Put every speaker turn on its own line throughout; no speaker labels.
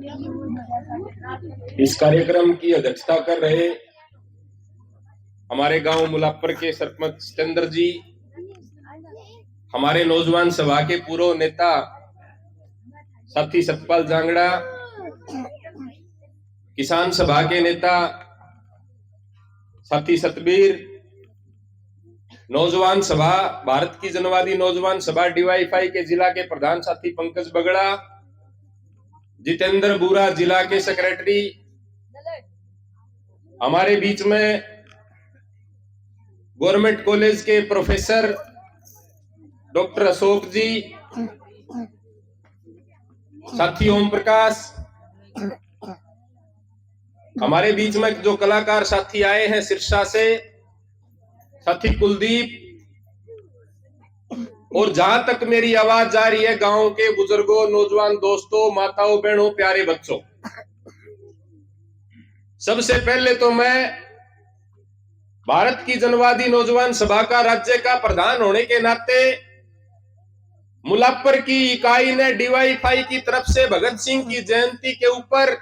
इस कार्यक्रम की अध्यक्षता कर रहे हमारे गांव मुलापर के सरपंच सतेंद्र जी, हमारे नौजवान सभा के पूर्व नेता साथी सतपाल जांगड़ा, किसान सभा के नेता साथी सतबीर, नौजवान सभा भारत की जनवादी नौजवान सभा डीवाईएफआई के जिला के प्रधान साथी पंकज बगड़ा, जितेंद्र बुरा जिला के सेक्रेटरी, हमारे बीच में गवर्नमेंट कॉलेज के प्रोफेसर डॉक्टर अशोक जी, साथी ओम प्रकाश, हमारे बीच में जो कलाकार साथी आए हैं सिरसा से, साथी कुलदीप, और जहां तक मेरी आवाज जा रही है गांव के बुजुर्गों, नौजवान दोस्तों, माताओं, बहनों, प्यारे बच्चों, सबसे पहले तो मैं भारत की जनवादी नौजवान सभा का राज्य का प्रधान होने के नाते मुलापर की इकाई ने डीवाईएफआई की तरफ से भगत सिंह की जयंती के ऊपर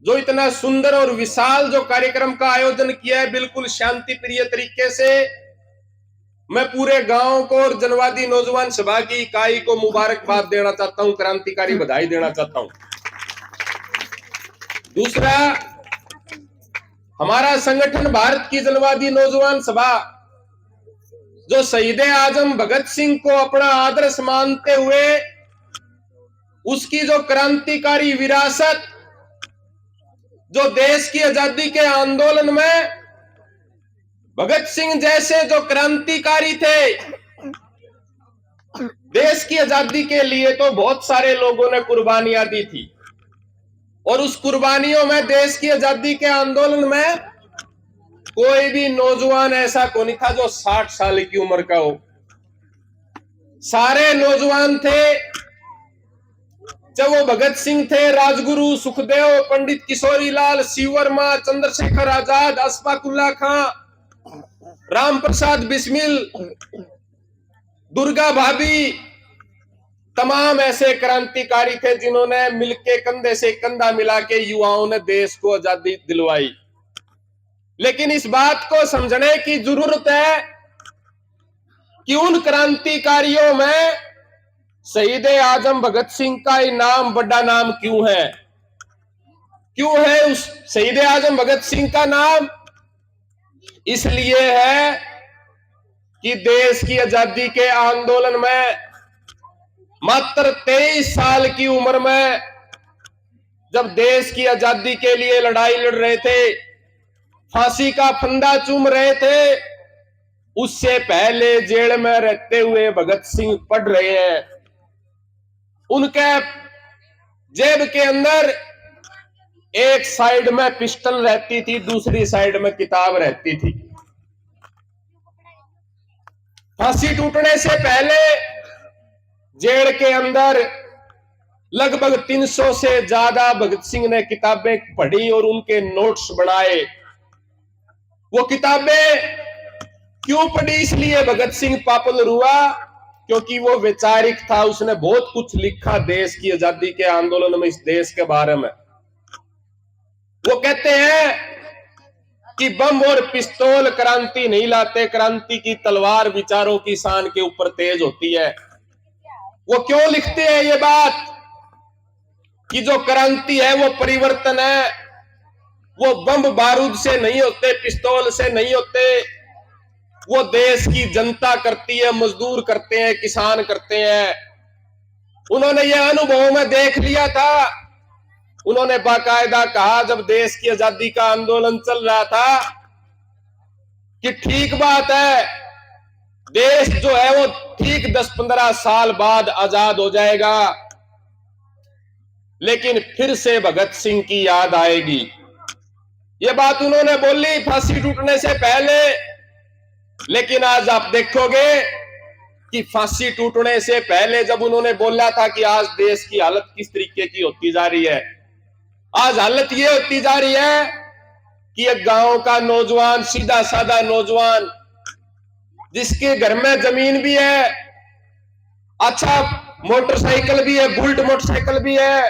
जो इतना सुंदर और विशाल जो कार्यक्रम का आयोजन किया है, बिल्कुल शांति प्रिय तरीके से, मैं पूरे गांव को और जनवादी नौजवान सभा की इकाई को मुबारकबाद देना चाहता हूं, क्रांतिकारी बधाई देना चाहता हूं। दूसरा, हमारा संगठन भारत की जनवादी नौजवान सभा जो शहीद आजम भगत सिंह को अपना आदर्श मानते हुए उसकी जो क्रांतिकारी विरासत, जो देश की आजादी के आंदोलन में भगत सिंह जैसे जो क्रांतिकारी थे, देश की आजादी के लिए तो बहुत सारे लोगों ने कुर्बानियां दी थी, और उस कुर्बानियों में देश की आजादी के आंदोलन में कोई भी नौजवान ऐसा को नहीं था जो 60 साल की उम्र का हो। सारे नौजवान थे, चाहे वो भगत सिंह थे, राजगुरु, सुखदेव, पंडित किशोरीलाल, शिव वर्मा, चंद्रशेखर आजाद, अशफाक उल्लाह खां, राम प्रसाद बिस्मिल, दुर्गा भाभी, तमाम ऐसे क्रांतिकारी थे जिन्होंने मिलके कंधे से कंधा मिला के युवाओं ने देश को आजादी दिलवाई। लेकिन इस बात को समझने की जरूरत है कि उन क्रांतिकारियों में शहीद आजम भगत सिंह का नाम बड़ा नाम क्यों है? क्यों है उस शहीद आजम भगत सिंह का नाम? इसलिए है कि देश की आजादी के आंदोलन में मात्र 23 साल की उम्र में जब देश की आजादी के लिए लड़ाई लड़ रहे थे, फांसी का फंदा चूम रहे थे, उससे पहले जेल में रहते हुए भगत सिंह पढ़ रहे हैं। उनके जेब के अंदर एक साइड में पिस्टल रहती थी, दूसरी साइड में किताब रहती थी। फांसी टूटने से पहले जेल के अंदर लगभग 300 से ज्यादा भगत सिंह ने किताबें पढ़ी और उनके नोट्स बनाए। वो किताबें क्यों पढ़ी? इसलिए भगत सिंह पॉपुलर हुआ क्योंकि वो वैचारिक था, उसने बहुत कुछ लिखा देश की आजादी के आंदोलन में, इस देश के बारे में। वो कहते हैं कि बम और पिस्तौल क्रांति नहीं लाते, क्रांति की तलवार विचारों की शान के ऊपर तेज होती है। वो क्यों लिखते हैं ये बात कि जो क्रांति है वो परिवर्तन है, वो बम बारूद से नहीं होते, पिस्तौल से नहीं होते, वो देश की जनता करती है, मजदूर करते हैं, किसान करते हैं। उन्होंने ये अनुभव में देख लिया था। उन्होंने बाकायदा कहा जब देश की आजादी का आंदोलन चल रहा था कि ठीक बात है, देश जो है वो ठीक 10-15 साल बाद आजाद हो जाएगा, लेकिन फिर से भगत सिंह की याद आएगी। ये बात उन्होंने बोली फांसी टूटने से पहले, लेकिन आज आप देखोगे कि फांसी टूटने से पहले जब उन्होंने बोला था कि आज देश की हालत किस तरीके की होती जा रही है, आज हालत ये होती जा रही है कि एक गांव का नौजवान, सीधा साधा नौजवान, जिसके घर में जमीन भी है, अच्छा मोटरसाइकिल भी है, बुलेट मोटरसाइकिल भी है,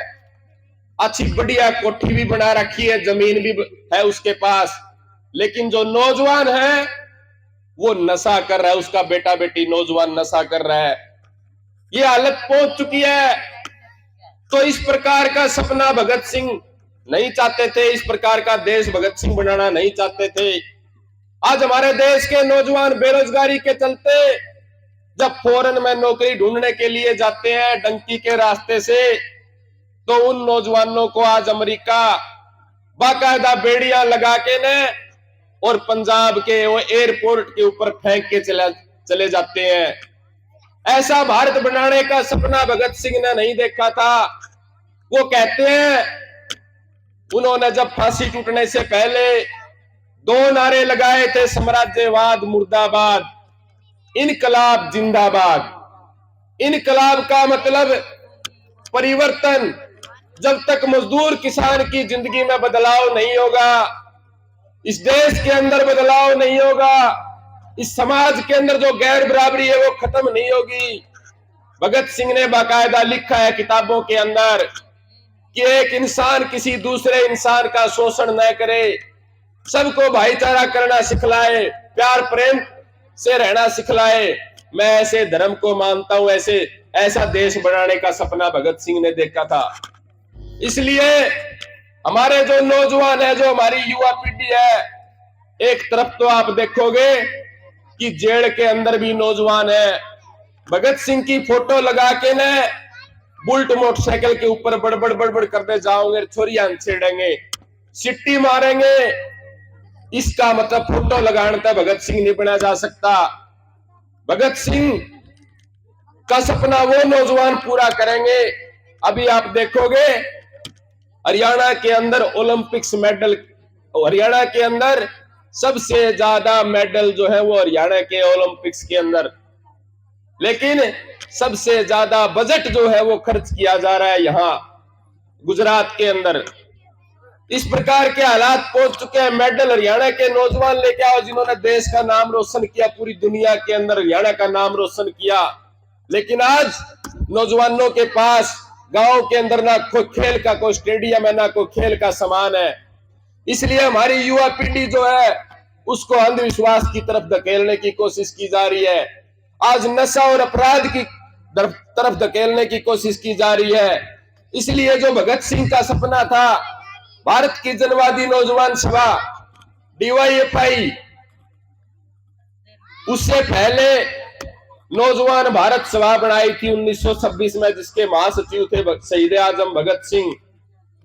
अच्छी बढ़िया कोठी भी बना रखी है, जमीन भी है उसके पास, लेकिन जो नौजवान है वो नशा कर रहा है, उसका बेटा बेटी नौजवान नशा कर रहा है, ये हालत पहुंच चुकी है। तो इस प्रकार का सपना भगत सिंह नहीं चाहते थे, इस प्रकार का देश भगत सिंह बनाना नहीं चाहते थे। आज हमारे देश के नौजवान बेरोजगारी के चलते जब फॉरेन में नौकरी ढूंढने के लिए जाते हैं डंकी के रास्ते से, तो उन नौजवानों को आज अमेरिका बाकायदा बेड़ियां लगा के ने और पंजाब के वो एयरपोर्ट के ऊपर फेंक के चले जाते हैं। ऐसा भारत बनाने का सपना भगत सिंह ने नहीं देखा था। वो कहते हैं, उन्होंने जब फांसी टूटने से पहले 2 नारे लगाए थे, साम्राज्यवाद मुर्दाबाद, इनकलाब जिंदाबाद। इनकलाब का मतलब परिवर्तन। जब तक मजदूर किसान की जिंदगी में बदलाव नहीं होगा, इस देश के अंदर बदलाव नहीं होगा, इस समाज के अंदर जो गैर बराबरी है वो खत्म नहीं होगी। भगत सिंह ने बाकायदा लिखा है किताबों के अंदर कि एक इंसान किसी दूसरे इंसान का शोषण न करे, सबको भाईचारा करना सिखलाए, प्यार प्रेम से रहना सिखलाए। मैं ऐसे धर्म को मानता हूं, ऐसा देश बनाने का सपना भगत सिंह ने देखा था। इसलिए हमारे जो नौजवान है, जो हमारी युवा पीढ़ी है, एक तरफ तो आप देखोगे कि जेल के अंदर भी नौजवान है, भगत सिंह की फोटो लगा के न बुलेट मोटरसाइकिल के ऊपर बड़बड़ बड़बड़ करते जाओगे, छोरियां छेड़ेंगे, सिट्टी मारेंगे। इसका मतलब फोटो लगाने तक भगत सिंह नहीं बना जा सकता। भगत सिंह का सपना वो नौजवान पूरा करेंगे। अभी आप देखोगे हरियाणा के अंदर ओलंपिक्स मेडल, हरियाणा के अंदर सबसे ज्यादा मेडल जो है वो हरियाणा के ओलंपिक्स के अंदर, लेकिन सबसे ज्यादा बजट जो है वो खर्च किया जा रहा है यहां गुजरात के अंदर। इस प्रकार के हालात पहुंच चुके हैं। मेडल हरियाणा के नौजवान लेके आओ जिन्होंने देश का नाम रोशन किया, पूरी दुनिया के अंदर हरियाणा का नाम रोशन किया। लेकिन आज नौजवानों के पास गांव के अंदर ना कोई खेल का कोई स्टेडियम है, ना कोई खेल का सामान है। इसलिए हमारी युवा पीढ़ी जो है उसको अंधविश्वास की तरफ धकेलने की कोशिश की जा रही है। आज नशा और अपराध की तरफ धकेलने की कोशिश की जा रही है। इसलिए जो भगत सिंह का सपना था, भारत की जनवादी नौजवान सभा DYFI, उससे पहले नौजवान भारत सभा बनाई थी 1926 में, जिसके महासचिव थे शहीद आजम भगत सिंह।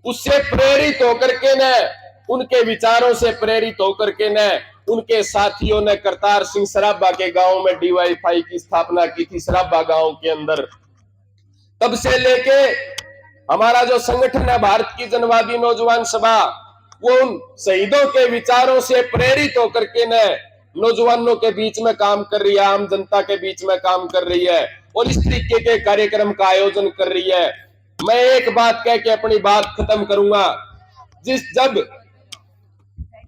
उससे प्रेरित होकर के न, उनके विचारों से प्रेरित होकर के न, उनके साथियों ने करतार सिंह सराभा के गांव में DYFI की स्थापना की थी, सराभा गांव के अंदर। तब से लेके हमारा जो संगठन है भारत की जनवादी नौजवान सभा, वो उन शहीदों के विचारों से प्रेरित होकर के न नौजवानों के बीच में काम कर रही है, आम जनता के बीच में काम कर रही है और इस तरीके के कार्यक्रम का आयोजन कर रही है। मैं एक बात कह के अपनी बात खत्म करूंगा। जब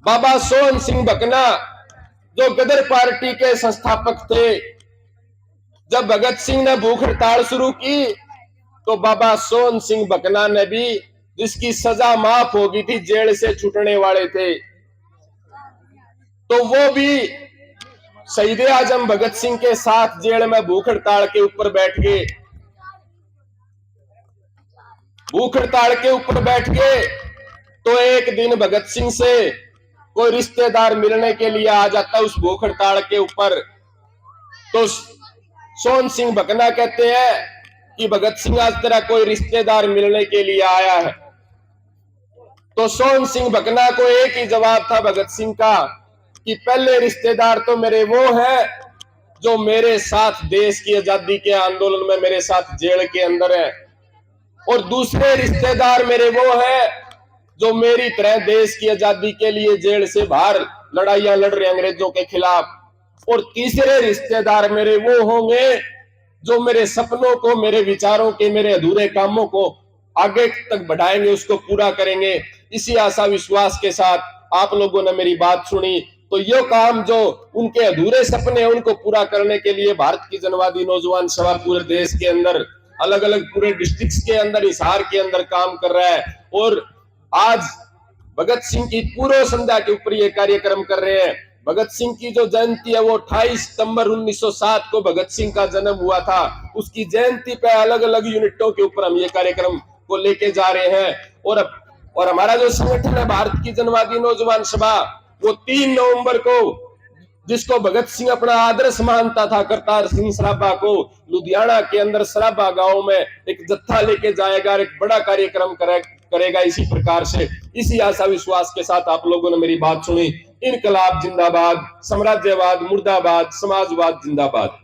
बाबा सोहन सिंह भकना जो गदर पार्टी के संस्थापक थे, जब भगत सिंह ने भूख हड़ताल शुरू की तो बाबा सोहन सिंह भकना ने भी, जिसकी सजा माफ हो गई थी, जेल से छूटने वाले थे, तो वो भी शहीद आजम भगत सिंह के साथ जेल में भूख हड़ताल के ऊपर बैठ गए। भूख हड़ताल के ऊपर बैठ गए तो एक दिन भगत सिंह से कोई रिश्तेदार मिलने के लिए आ जाता उस भूख हड़ताल के ऊपर। तो सोहन सिंह भकना कहते हैं कि भगत सिंह आज तेरा कोई रिश्तेदार मिलने के लिए आया है। तो सोहन सिंह भकना को एक ही जवाब था भगत सिंह का कि पहले रिश्तेदार तो मेरे वो है जो मेरे साथ देश की आजादी के आंदोलन में मेरे साथ जेल के अंदर है, और दूसरे रिश्तेदार मेरे वो है जो मेरी तरह देश की आजादी के लिए जेल से बाहर लड़ाइयां लड़ रहे अंग्रेजों के खिलाफ, और तीसरे रिश्तेदार मेरे वो होंगे जो मेरे सपनों को, मेरे विचारों के, मेरे अधूरे कामों को आगे तक बढ़ाएंगे, उसको पूरा करेंगे। इसी आशा विश्वास के साथ आप लोगों ने मेरी बात सुनी, तो ये काम जो उनके अधूरे सपने हैं उनको पूरा करने के लिए भारत की जनवादी नौजवान सभा पूरे देश के अंदर, अलग अलग पूरे डिस्ट्रिक्ट्स के अंदर, हिसार के अंदर काम कर रहा है। और आज भगत सिंह की पूर्व संध्या के ऊपर ये कार्यक्रम कर रहे हैं। भगत सिंह की जो जयंती है वो 28 सितंबर 1907 को भगत सिंह का जन्म हुआ था। उसकी जयंती पे अलग अलग यूनिटों के ऊपर हम ये कार्यक्रम को लेके जा रहे हैं। और हमारा जो संगठन है भारत की जनवादी नौजवान सभा, वो 3 नवंबर को, जिसको भगत सिंह अपना आदर्श मानता था, करतार सिंह सराभा को, लुधियाना के अंदर सराभा गांव में एक जत्था लेके जाएगा, एक बड़ा कार्यक्रम करेगा। इसी प्रकार से इसी आशा विश्वास के साथ आप लोगों ने मेरी बात सुनी। इनकलाब जिंदाबाद, साम्राज्यवाद मुर्दाबाद, समाजवाद जिंदाबाद।